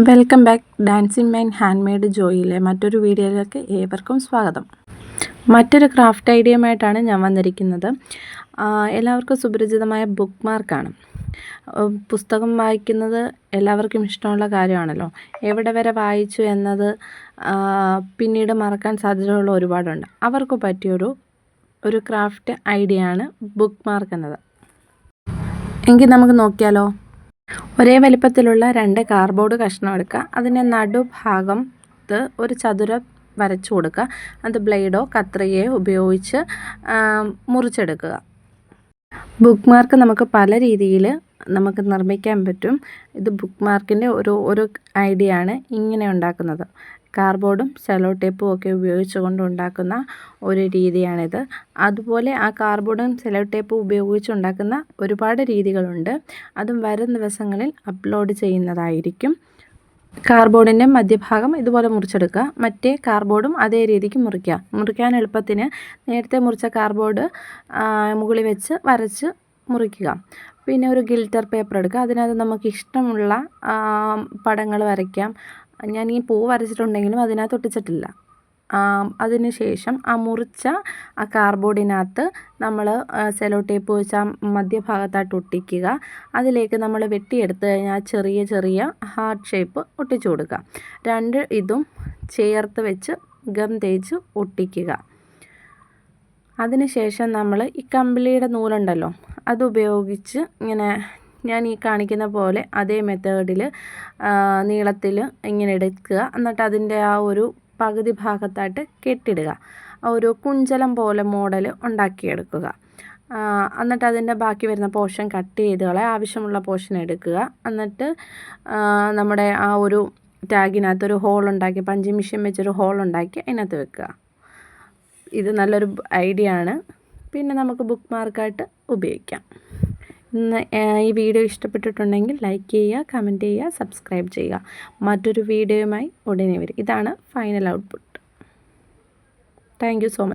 Welcome back. Dancing mine hand made ജോയിലെ മറ്റൊരു വീഡിയോയിലേക്ക് ഏവർക്കും സ്വാഗതം. മറ്റൊരു ക്രാഫ്റ്റ് ഐഡിയയുമായിട്ടാണ് ഞാൻ വന്നിരിക്കുന്നത്. എല്ലാവർക്കും സുപരിചിതമായ ബുക്ക് മാർക്കാണ്. പുസ്തകം വായിക്കുന്നത് എല്ലാവർക്കും ഇഷ്ടമുള്ള കാര്യമാണല്ലോ. എവിടെ വരെ വായിച്ചു എന്നത് പിന്നീട് മറക്കാൻ സാധ്യതയുള്ള ഒരുപാടുണ്ട്. അവർക്ക് പറ്റിയൊരു ക്രാഫ്റ്റ് ഐഡിയ ആണ് ബുക്ക് മാർക്ക് എന്നത്. എങ്കിൽ നമുക്ക് നോക്കിയാലോ. ഒരേ വലിപ്പത്തിലുള്ള 2 കാർഡ്ബോർഡ് കഷ്ണം എടുക്കുക. അതിൻ്റെ നടുഭാഗത്ത് ഒരു ചതുരം വരച്ചു കൊടുക്കുക. അത് ബ്ലേഡോ കത്രികയോ ഉപയോഗിച്ച് മുറിച്ചെടുക്കുക. ബുക്ക് മാർക്ക് നമുക്ക് പല രീതിയിൽ നിർമ്മിക്കാൻ പറ്റും. ഇത് ബുക്ക് മാർക്കിൻ്റെ ഒരു ഐഡിയ ആണ് ഇങ്ങനെ ഉണ്ടാക്കുന്നത്. കാർഡ്ബോർഡും സെല്ലോ ടേപ്പും ഒക്കെ ഉപയോഗിച്ചുകൊണ്ട് ഉണ്ടാക്കുന്ന ഒരു രീതിയാണിത്. അതുപോലെ ആ കാർഡ്ബോർഡും സെല്ലോ ടേപ്പും ഉപയോഗിച്ചുണ്ടാക്കുന്ന ഒരുപാട് രീതികളുണ്ട്. അതും വരും ദിവസങ്ങളിൽ അപ്ലോഡ് ചെയ്യുന്നതായിരിക്കും. കാർഡ്ബോർഡിൻ്റെ മധ്യഭാഗം ഇതുപോലെ മുറിച്ചെടുക്കുക. മറ്റേ കാർഡ്ബോർഡും അതേ രീതിക്ക് മുറിക്കാൻ എളുപ്പത്തിന് നേരത്തെ മുറിച്ച കാർഡ്ബോർഡ് മുകളിൽ വെച്ച് വരച്ച് മുറിക്കുക. പിന്നെ ഒരു ഗിൽറ്റർ പേപ്പർ എടുക്കുക. അതിനകത്ത് നമുക്ക് ഇഷ്ടമുള്ള പടങ്ങൾ വരയ്ക്കാം. ഞാൻ ഈ പൂ വരച്ചിട്ടുണ്ടെങ്കിലും അതിനകത്ത് ഒട്ടിച്ചിട്ടില്ല. അതിന് ശേഷം ആ മുറിച്ച ആ കാർഡ്ബോർഡിനകത്ത് നമ്മൾ സെല്ലോ ടേപ്പ് വെച്ച് ആ മധ്യഭാഗത്തായിട്ട് ഒട്ടിക്കുക. അതിലേക്ക് നമ്മൾ വെട്ടിയെടുത്ത് കഴിഞ്ഞാൽ ചെറിയ ചെറിയ ഹാർട്ട് ഷേപ്പ് ഒട്ടിച്ചു കൊടുക്കുക. 2 ഇതും ചേർത്ത് വെച്ച് ഗം തേച്ച് ഒട്ടിക്കുക. അതിനുശേഷം നമ്മൾ ഈ കമ്പിളിയുടെ നൂലുണ്ടല്ലോ, അതുപയോഗിച്ച് ഇങ്ങനെ ഞാൻ ഈ കാണിക്കുന്ന പോലെ അതേ മെത്തേഡിൽ നീളത്തിൽ ഇങ്ങനെ എടുക്കുക. എന്നിട്ട് അതിൻ്റെ ആ ഒരു പകുതി ഭാഗത്തായിട്ട് കെട്ടിടുക. ഒരു കുഞ്ചലം പോലെ മോഡൽ ഉണ്ടാക്കിയെടുക്കുക. എന്നിട്ട് അതിൻ്റെ ബാക്കി വരുന്ന പോർഷൻ കട്ട് ചെയ്ത് ആവശ്യമുള്ള പോർഷൻ എടുക്കുക. എന്നിട്ട് നമ്മുടെ ആ ഒരു ടാഗിനകത്തൊരു ഹോളുണ്ടാക്കി പഞ്ചിങ് മെഷീൻ വെച്ചൊരു ഹോളുണ്ടാക്കി അതിനകത്ത് വെക്കുക. ഇത് നല്ലൊരു ഐഡിയ ആണ്. പിന്നെ നമുക്ക് ബുക്ക് മാർക്കായിട്ട് ഉപയോഗിക്കാം. ഈ വീഡിയോ ഇഷ്ടപ്പെട്ടിട്ടുണ്ടെങ്കിൽ ലൈക്ക് ചെയ്യുക, കമൻറ്റ് ചെയ്യുക, സബ്സ്ക്രൈബ് ചെയ്യുക. മറ്റൊരു വീഡിയോയുമായി ഉടനെ വരും. ഇതാണ് final output. Thank you so much.